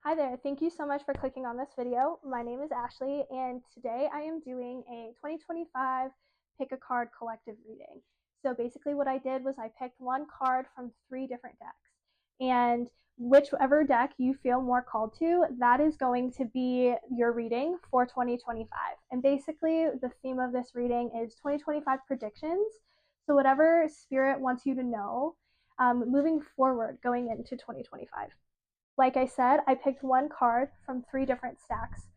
Hi there, thank you so much for clicking on this video. My name is Ashley and today I am doing a 2025 pick a card collective reading. So basically what I did was I picked one card from 3 different decks, and whichever deck you feel more called to, that is going to be your reading for 2025. And basically the theme of this reading is 2025 predictions. So whatever spirit wants you to know moving forward going into 2025. Like I said, I picked one card from 3 different stacks,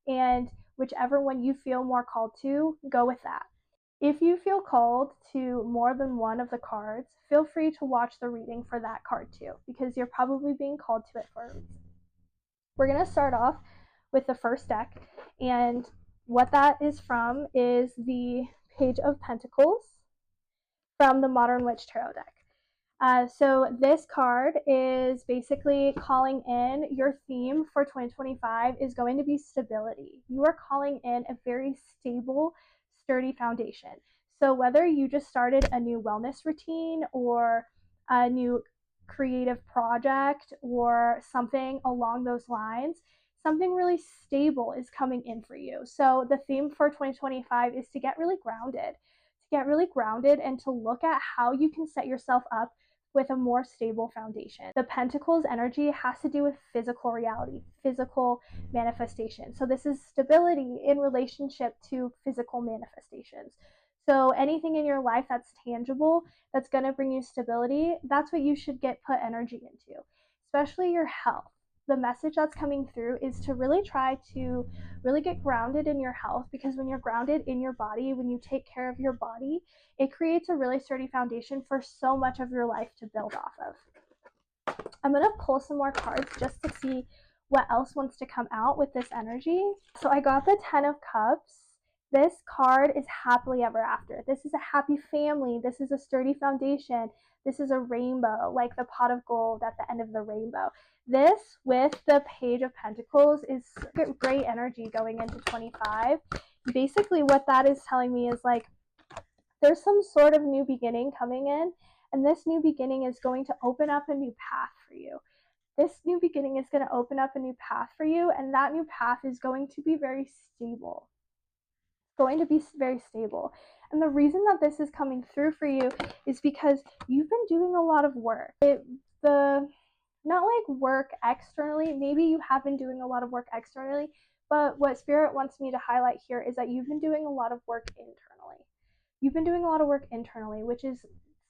and whichever one you feel more called to, go with that. If you feel called to more than one of the cards, feel free to watch the reading for that card too, because you're probably being called to it for a reason. We're going to start off with the first deck, and what that is from is the Page of Pentacles from the Modern Witch Tarot deck. So this card is basically calling in your theme for 2025 is going to be stability. You are calling in a very stable, sturdy foundation. So whether you just started a new wellness routine or a new creative project or something along those lines, something really stable is coming in for you. So the theme for 2025 is to get really grounded, and to look at how you can set yourself up with a more stable foundation. The Pentacles energy has to do with physical reality, physical manifestation. So this is stability in relationship to physical manifestations. So anything in your life that's tangible, that's going to bring you stability, that's what you should put energy into, especially your health. The message that's coming through is to really try to really get grounded in your health, because when you're grounded in your body, when you take care of your body, it creates a really sturdy foundation for so much of your life to build off of. I'm going to pull some more cards just to see what else wants to come out with this energy. So I got the 10 of Cups. This card is happily ever after. This is a happy family. This is a sturdy foundation. This is a rainbow, like the pot of gold at the end of the rainbow. This with the Page of Pentacles is great energy going into 25. Basically what that is telling me is like there's some sort of new beginning coming in, and this new beginning is going to open up a new path for you. This new beginning is going to open up a new path for you, and that new path is going to be very stable. And the reason that this is coming through for you is because you've been doing a lot of work. Not like work externally, maybe you have been doing a lot of work externally, but what Spirit wants me to highlight here is that you've been doing a lot of work internally. Which is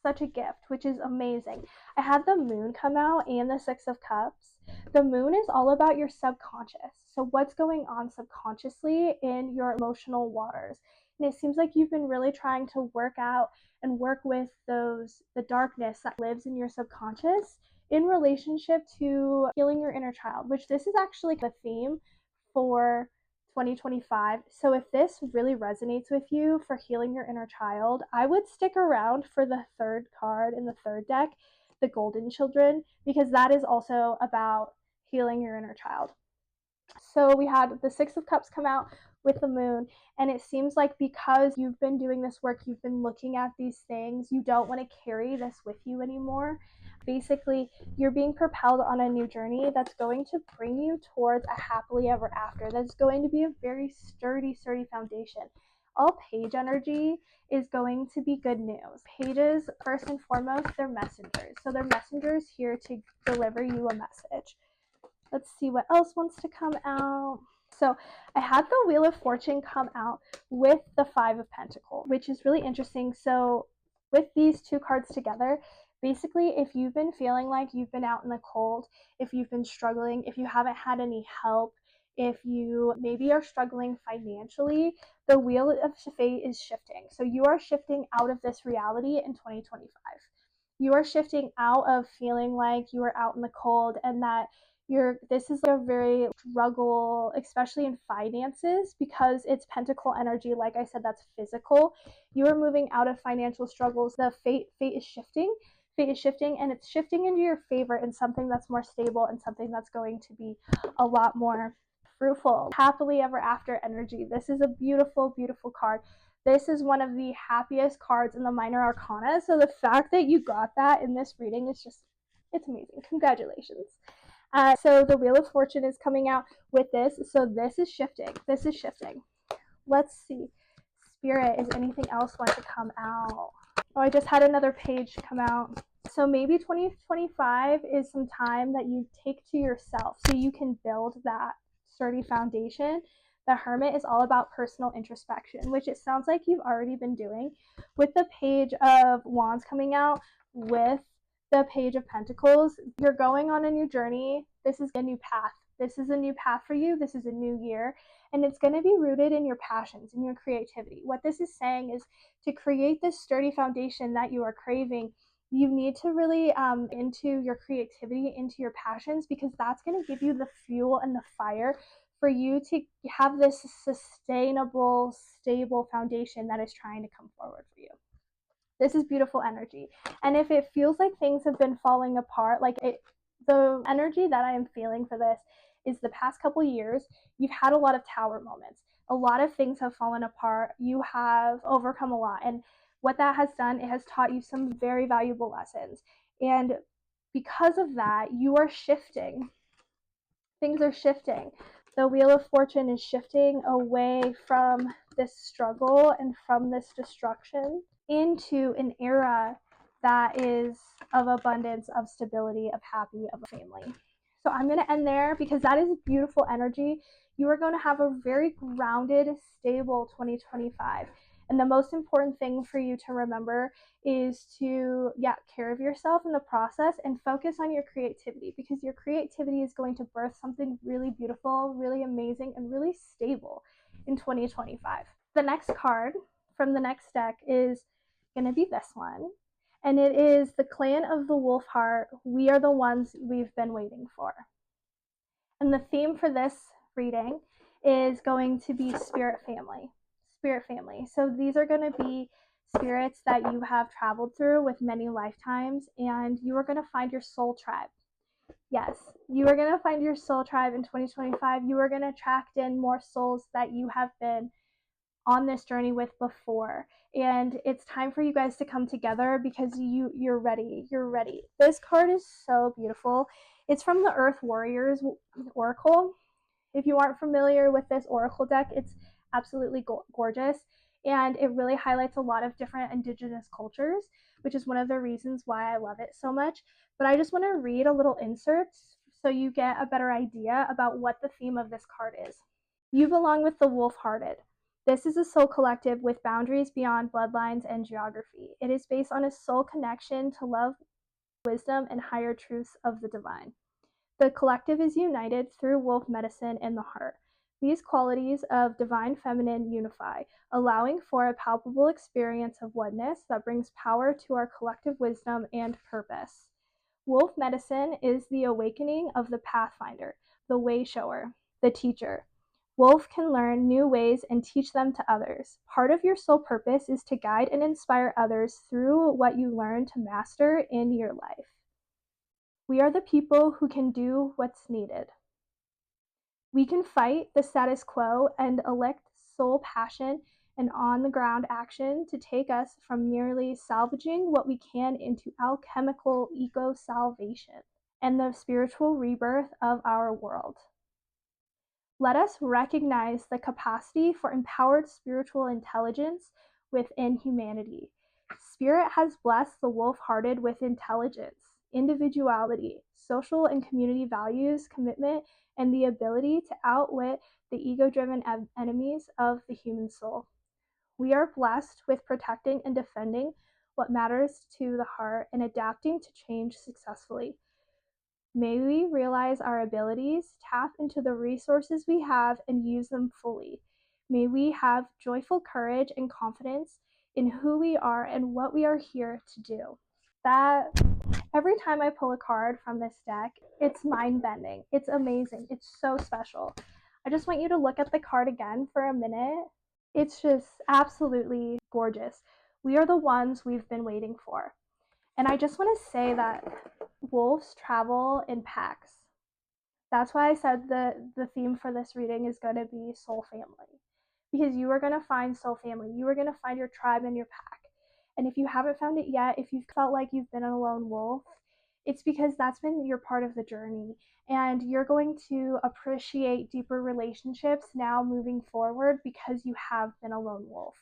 such a gift, which is amazing. I had the Moon come out and the Six of Cups. The Moon is all about your subconscious. So what's going on subconsciously in your emotional waters. And it seems like you've been really trying to work out and work with the darkness that lives in your subconscious in relationship to healing your inner child, which this is actually the theme for 2025. So if this really resonates with you for healing your inner child, I would stick around for the third card in the third deck, the Golden Children, because that is also about healing your inner child. So we had the Six of Cups come out with the Moon, and it seems like because you've been doing this work, you've been looking at these things, you don't want to carry this with you anymore. Basically, you're being propelled on a new journey that's going to bring you towards a happily ever after. That's going to be a very sturdy foundation. All Page energy is going to be good news. Pages, first and foremost, they're messengers. So they're messengers here to deliver you a message. Let's see what else wants to come out. So I had the Wheel of Fortune come out with the Five of Pentacles, which is really interesting. So with these two cards together, basically if you've been feeling like you've been out in the cold, if you've been struggling, if you haven't had any help, if you maybe are struggling financially, the Wheel of Fate is shifting. So you are shifting out of this reality in 2025. You are shifting out of feeling like you are out in the cold and that this is a very struggle, especially in finances, because it's pentacle energy. Like I said, that's physical. You are moving out of financial struggles. The fate is shifting. Fate is shifting, and it's shifting into your favor in something that's more stable and something that's going to be a lot more fruitful. Happily ever after energy. This is a beautiful, beautiful card. This is one of the happiest cards in the Minor Arcana. So the fact that you got that in this reading is just, it's amazing. Congratulations. So the Wheel of Fortune is coming out with this. So this is shifting. This is shifting. Let's see. Spirit, is anything else want to come out? Oh, I just had another page come out. So maybe 2025 is some time that you take to yourself so you can build that sturdy foundation. The Hermit is all about personal introspection, which it sounds like you've already been doing. With the Page of Wands coming out, with the Page of Pentacles, you're going on a new journey. This is a new path. This is a new path for you. This is a new year. And it's going to be rooted in your passions and your creativity. What this is saying is to create this sturdy foundation that you are craving, you need to really into your creativity, into your passions, because that's going to give you the fuel and the fire for you to have this sustainable, stable foundation that is trying to come forward for you. This is beautiful energy. And if it feels like things have been falling apart, the energy that I am feeling for this is the past couple years, you've had a lot of tower moments. A lot of things have fallen apart. You have overcome a lot. And what that has done, it has taught you some very valuable lessons. And because of that, you are shifting. Things are shifting. The Wheel of Fortune is shifting away from this struggle and from this destruction into an era that is of abundance, of stability, of happy, of a family. So I'm going to end there because that is beautiful energy. You are going to have a very grounded, stable 2025. And the most important thing for you to remember is to care of yourself in the process and focus on your creativity, because your creativity is going to birth something really beautiful, really amazing, and really stable in 2025. The next card from the next deck is going to be this one. And it is the Clan of the Wolf Heart. We are the ones we've been waiting for. And the theme for this reading is going to be spirit family. Spirit family. So these are going to be spirits that you have traveled through with many lifetimes, and you are going to find your soul tribe. Yes, you are going to find your soul tribe in 2025. You are going to attract in more souls that you have been on this journey with before, and it's time for you guys to come together because you're ready. This card is so beautiful. It's from the Earth Warriors Oracle. If you aren't familiar with this oracle deck, it's absolutely gorgeous, and it really highlights a lot of different indigenous cultures, which is one of the reasons why I love it so much. But I just want to read a little insert so you get a better idea about what the theme of this card is. You belong with the wolf-hearted. This is a soul collective with boundaries beyond bloodlines and geography. It is based on a soul connection to love, wisdom, and higher truths of the divine. The collective is united through wolf medicine in the heart. These qualities of divine feminine unify, allowing for a palpable experience of oneness that brings power to our collective wisdom and purpose. Wolf medicine is the awakening of the pathfinder, the way shower, the teacher. Wolf can learn new ways and teach them to others. Part of your soul purpose is to guide and inspire others through what you learn to master in your life. We are the people who can do what's needed. We can fight the status quo and elect soul passion and on-the-ground action to take us from merely salvaging what we can into alchemical eco-salvation and the spiritual rebirth of our world. Let us recognize the capacity for empowered spiritual intelligence within humanity. Spirit has blessed the wolf-hearted with intelligence, individuality, social and community values, commitment, and the ability to outwit the ego-driven enemies of the human soul. We are blessed with protecting and defending what matters to the heart and adapting to change successfully. May we realize our abilities, tap into the resources we have, and use them fully. May we have joyful courage and confidence in who we are and what we are here to do. That every time I pull a card from this deck, it's mind-bending. It's amazing. It's so special. I just want you to look at the card again for a minute. It's just absolutely gorgeous. We are the ones we've been waiting for. And I just want to say that wolves travel in packs. That's why I said the theme for this reading is going to be soul family. Because you are going to find soul family. You are going to find your tribe and your pack. And if you haven't found it yet, if you've felt like you've been a lone wolf, It's because that's been your part of the journey, and you're going to appreciate deeper relationships now moving forward because you have been a lone wolf.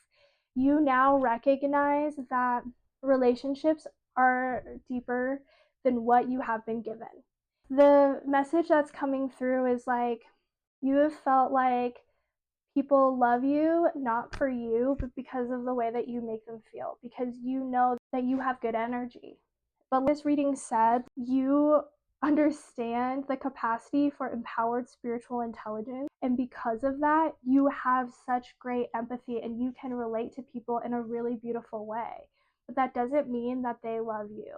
You now recognize that relationships are deeper than what you have been given. The message that's coming through is like you have felt like people love you not for you, but because of the way that you make them feel, because you know that you have good energy. But this reading said, you understand the capacity for empowered spiritual intelligence. And because of that, you have such great empathy and you can relate to people in a really beautiful way. But that doesn't mean that they love you.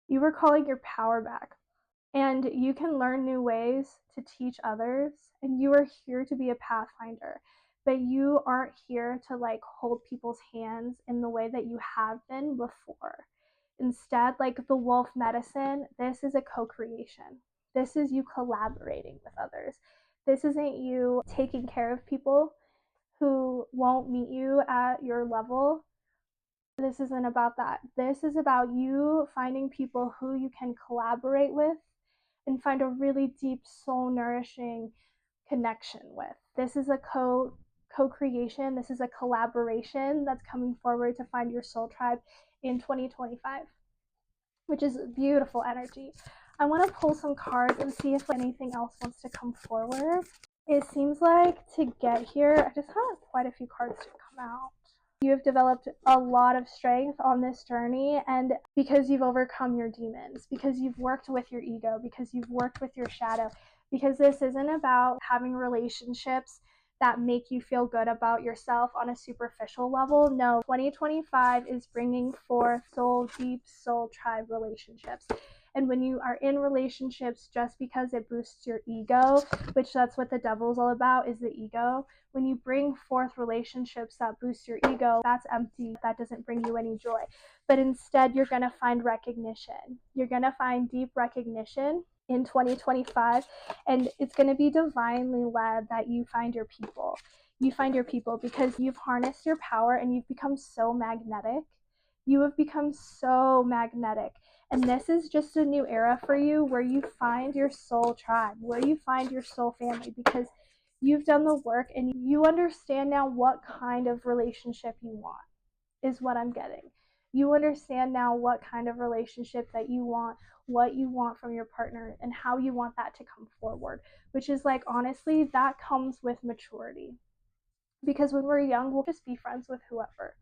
You were calling your power back. And you can learn new ways to teach others, and you are here to be a pathfinder, but you aren't here to like hold people's hands in the way that you have been before. Instead, like the wolf medicine, this is a co-creation. This is you collaborating with others. This isn't you taking care of people who won't meet you at your level. This isn't about that. This is about you finding people who you can collaborate with and find a really deep, soul nourishing connection with. This is a co-creation. This is a collaboration that's coming forward to find your soul tribe in 2025, which is beautiful energy. I want to pull some cards and see if anything else wants to come forward. It seems like to get here, I just have quite a few cards to come out. You have developed a lot of strength on this journey, and because you've overcome your demons, because you've worked with your ego, because you've worked with your shadow, because this isn't about having relationships that make you feel good about yourself on a superficial level. No, 2025 is bringing forth soul deep, soul tribe relationships. And when you are in relationships just because it boosts your ego, which that's what the devil's all about, is the ego. When you bring forth relationships that boost your ego, that's empty. That doesn't bring you any joy. But instead, you're going to find recognition. You're going to find deep recognition in 2025, and it's going to be divinely led that you find your people. You find your people because you've harnessed your power and you've become so magnetic. You have become so magnetic. And this is just a new era for you where you find your soul tribe, where you find your soul family, because you've done the work and you understand now what kind of relationship you want, is what I'm getting. You understand now what kind of relationship that you want, what you want from your partner, and how you want that to come forward, which is like, honestly, that comes with maturity. Because when we're young, we'll just be friends with whoever.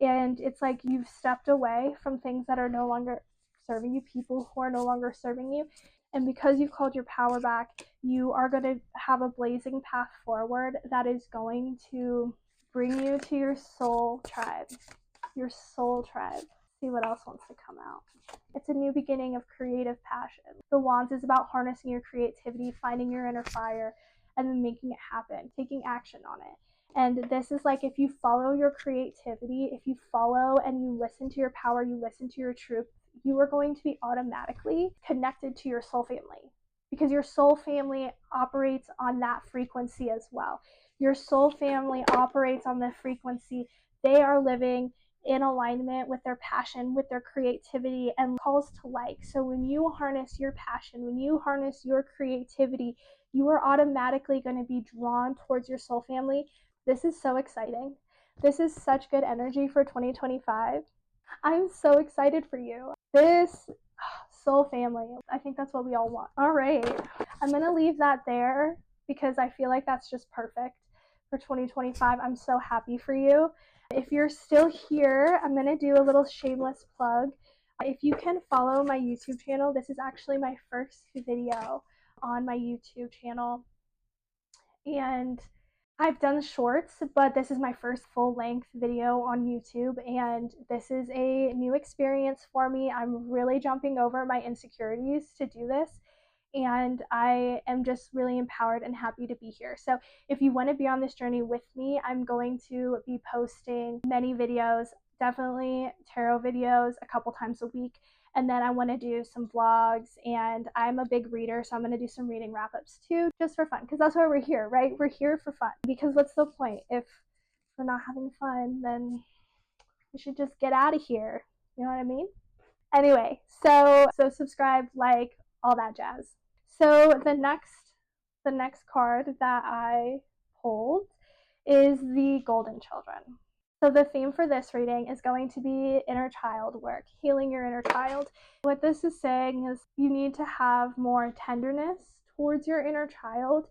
And it's like you've stepped away from things that are no longer serving you, people who are no longer serving you. And because you've called your power back, you are going to have a blazing path forward that is going to bring you to your soul tribe. Your soul tribe. See what else wants to come out. It's a new beginning of creative passion. The Wands is about harnessing your creativity, finding your inner fire, and then making it happen, taking action on it. And this is like, if you follow your creativity, if you follow and you listen to your power, you listen to your truth, you are going to be automatically connected to your soul family, because your soul family operates on that frequency as well. Your soul family operates on the frequency. They are living in alignment with their passion, with their creativity, and calls to like. So when you harness your passion, when you harness your creativity, you are automatically going to be drawn towards your soul family. This is so exciting. This is such good energy for 2025. I'm so excited for you. This soul family, I think that's what we all want. All right, I'm going to leave that there because I feel like that's just perfect for 2025. I'm so happy for you. If you're still here, I'm going to do a little shameless plug. If you can follow my YouTube channel, this is actually my first video on my YouTube channel. And I've done shorts, but this is my first full-length video on YouTube, and this is a new experience for me. I'm really jumping over my insecurities to do this, and I am just really empowered and happy to be here. So if you want to be on this journey with me, I'm going to be posting many videos, definitely tarot videos a couple times a week. And then I want to do some vlogs, and I'm a big reader, so I'm going to do some reading wrap-ups too, just for fun, because that's why we're here, right? We're here for fun, because what's the point? If we're not having fun, then we should just get out of here. You know what I mean? Anyway, so subscribe, like, all that jazz. So the next card that I pulled is the Golden Children. So the theme for this reading is going to be inner child work, healing your inner child. What this is saying is you need to have more tenderness towards your inner child,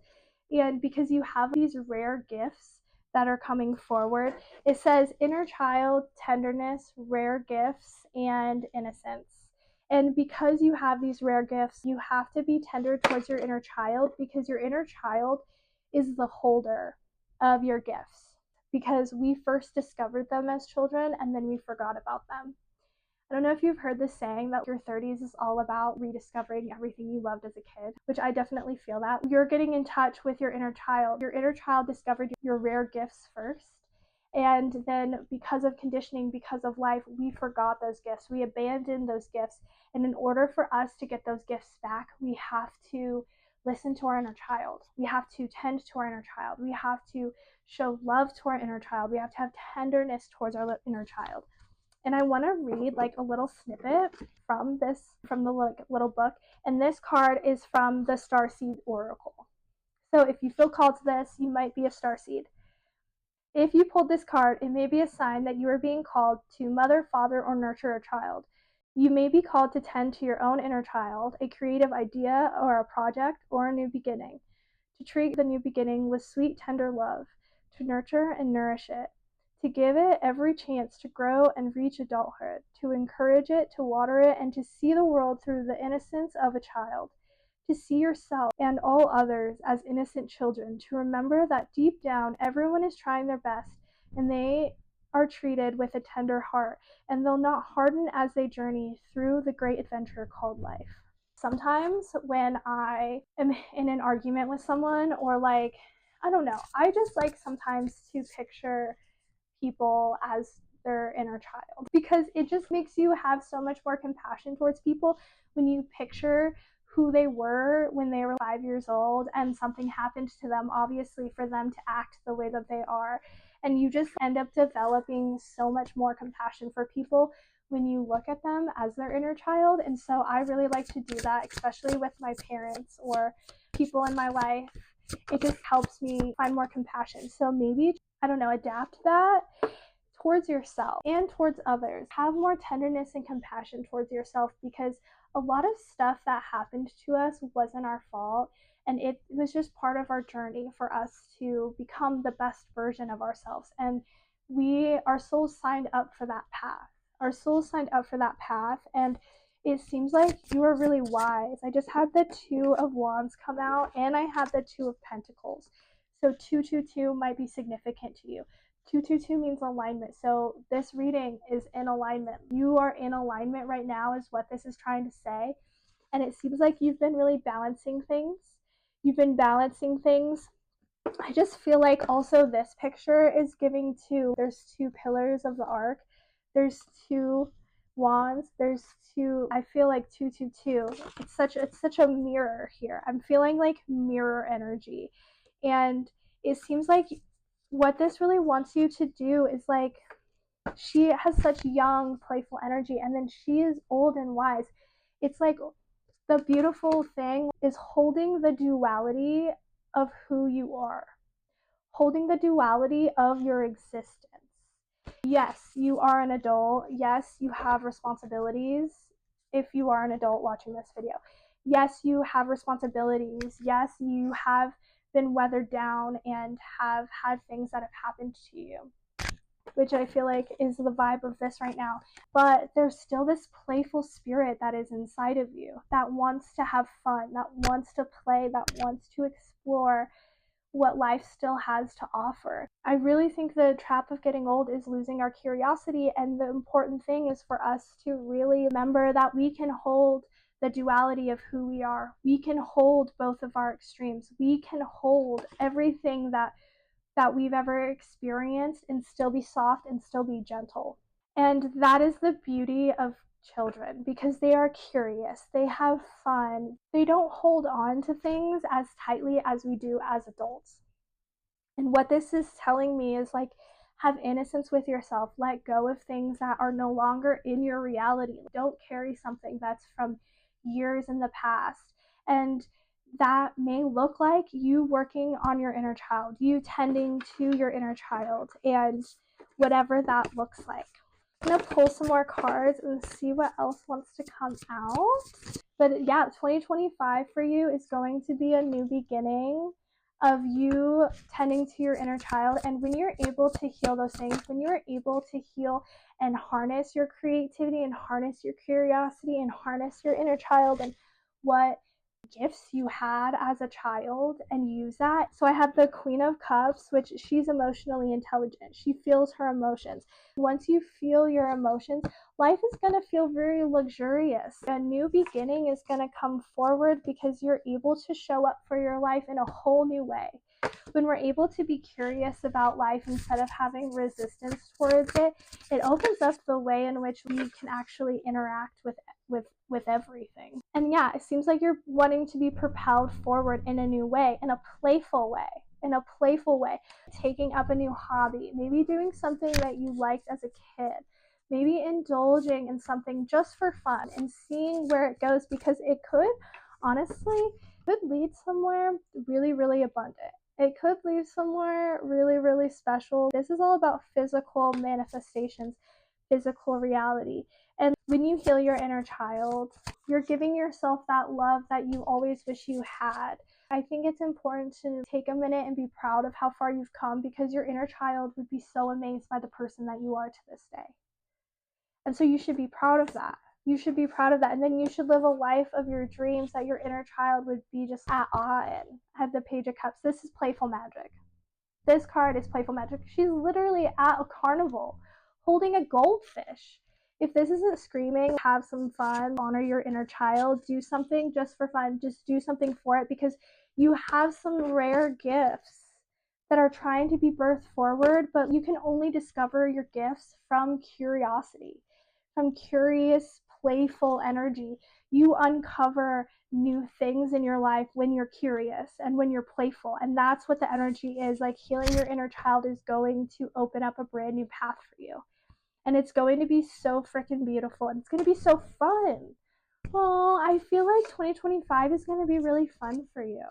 and because you have these rare gifts that are coming forward, it says inner child, tenderness, rare gifts, and innocence. And because you have these rare gifts, you have to be tender towards your inner child, because your inner child is the holder of your gifts, because we first discovered them as children and then we forgot about them. I don't know if you've heard this saying that your 30s is all about rediscovering everything you loved as a kid, which I definitely feel that. You're getting in touch with your inner child. Your inner child discovered your rare gifts first. And then because of conditioning, because of life, we forgot those gifts. We abandoned those gifts. And in order for us to get those gifts back, we have to listen to our inner child. We have to tend to our inner child. We have to show love to our inner child. We have to have tenderness towards our inner child. And I want to read like a little snippet from the little book. And this card is from the Starseed Oracle. So if you feel called to this, you might be a starseed. If you pulled this card, it may be a sign that you are being called to mother, father, or nurture a child. You may be called to tend to your own inner child, a creative idea or a project or a new beginning, to treat the new beginning with sweet, tender love, to nurture and nourish it, to give it every chance to grow and reach adulthood, to encourage it, to water it, and to see the world through the innocence of a child, to see yourself and all others as innocent children, to remember that deep down everyone is trying their best and they are treated with a tender heart, and they'll not harden as they journey through the great adventure called life. Sometimes when I am in an argument with someone, or like, I don't know, I just like sometimes to picture people as their inner child, because it just makes you have so much more compassion towards people when you picture who they were when they were 5 years old and something happened to them, obviously, for them to act the way that they are. And you just end up developing so much more compassion for people when you look at them as their inner child. And so I really like to do that, especially with my parents or people in my life. It just helps me find more compassion. So maybe, I don't know, adapt that towards yourself and towards others. Have more tenderness and compassion towards yourself, because a lot of stuff that happened to us wasn't our fault, and it was just part of our journey for us to become the best version of ourselves. And our souls signed up for that path. Our souls signed up for that path, and it seems like you are really wise. I just had the Two of Wands come out, and I had the Two of Pentacles. So 222 might be significant to you. 222 means alignment. So this reading is in alignment. You are in alignment right now is what this is trying to say. And it seems like you've been really balancing things. You've been balancing things. I just feel like also this picture is giving there's two pillars of the arc. There's two wands. There's two, I feel like 222. It's such a mirror here. I'm feeling like mirror energy. And it seems like what this really wants you to do is, like, she has such young, playful energy, and then she is old and wise. It's like the beautiful thing is holding the duality of who you are, holding the duality of your existence. Yes, you are an adult. Yes, you have responsibilities. If you are an adult watching this video, yes, you have responsibilities. Yes, you have been weathered down and have had things that have happened to you, which I feel like is the vibe of this right now. But there's still this playful spirit that is inside of you that wants to have fun, that wants to play, that wants to explore what life still has to offer. I really think the trap of getting old is losing our curiosity, and the important thing is for us to really remember that we can hold the duality of who we are. We can hold both of our extremes. We can hold everything that we've ever experienced and still be soft and still be gentle. And that is the beauty of children, because they are curious, they have fun, they don't hold on to things as tightly as we do as adults. And what this is telling me is, like, Have innocence with yourself. Let go of things that are no longer in your reality. Don't carry something that's from years in the past. And that may look like you working on your inner child, you tending to your inner child, and whatever that looks like. I'm going to pull some more cards and see what else wants to come out. But yeah, 2025 for you is going to be a new beginning of you tending to your inner child. And when you're able to heal those things, when you're able to heal and harness your creativity and harness your curiosity and harness your inner child and what gifts you had as a child and use that. So I have the Queen of Cups, which she's emotionally intelligent. She feels her emotions. Once you feel your emotions, life is going to feel very luxurious. A new beginning is going to come forward because you're able to show up for your life in a whole new way. When we're able to be curious about life instead of having resistance towards it, it opens up the way in which we can actually interact with everything. And yeah, it seems like you're wanting to be propelled forward in a new way, in a playful way, taking up a new hobby, maybe doing something that you liked as a kid, maybe indulging in something just for fun and seeing where it goes, because it could honestly lead somewhere really, really abundant. It could lead somewhere really, really special. This is all about physical manifestations, physical reality. And when you heal your inner child, you're giving yourself that love that you always wish you had. I think it's important to take a minute and be proud of how far you've come, because your inner child would be so amazed by the person that you are to this day. And so you should be proud of that. You should be proud of that. And then you should live a life of your dreams that your inner child would be just at awe in. I have the Page of Cups. This is playful magic. This card is playful magic. She's literally at a carnival holding a goldfish. If this isn't screaming, have some fun, honor your inner child, do something just for fun, just do something for it, because you have some rare gifts that are trying to be birthed forward, but you can only discover your gifts from curiosity, from curious, playful energy. You uncover new things in your life when you're curious and when you're playful. And that's what the energy is. Like, healing your inner child is going to open up a brand new path for you. And it's going to be so freaking beautiful. And it's going to be so fun. Oh, I feel like 2025 is going to be really fun for you.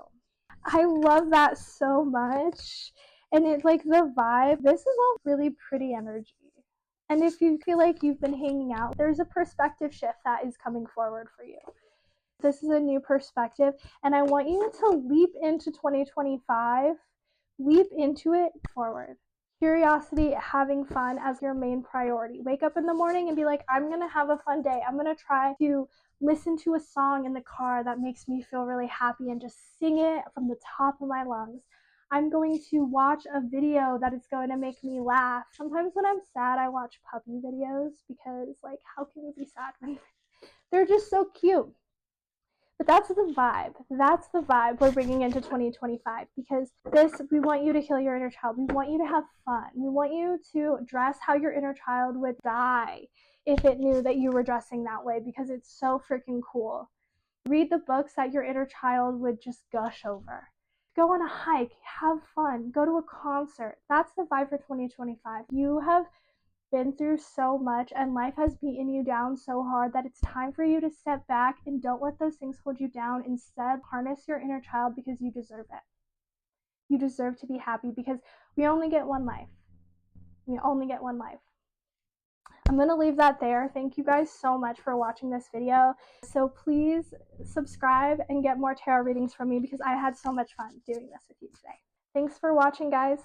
I love that so much. And it's like the vibe. This is all really pretty energy. And if you feel like you've been hanging out, there's a perspective shift that is coming forward for you. This is a new perspective, and I want you to leap into 2025, leap into it forward. Curiosity, having fun as your main priority. Wake up in the morning and be like, I'm going to have a fun day. I'm going to try to listen to a song in the car that makes me feel really happy and just sing it from the top of my lungs. I'm going to watch a video that is going to make me laugh. Sometimes when I'm sad, I watch puppy videos because, like, how can you be sad when they're just so cute? But that's the vibe. That's the vibe we're bringing into 2025, because we want you to heal your inner child. We want you to have fun. We want you to dress how your inner child would die if it knew that you were dressing that way, because it's so freaking cool. Read the books that your inner child would just gush over. Go on a hike, have fun, go to a concert. That's the vibe for 2025. You have been through so much and life has beaten you down so hard that it's time for you to step back and don't let those things hold you down. Instead, harness your inner child, because you deserve it. You deserve to be happy, because we only get one life. We only get one life. I'm going to leave that there. Thank you guys so much for watching this video. So please subscribe and get more tarot readings from me, because I had so much fun doing this with you today. Thanks for watching, guys.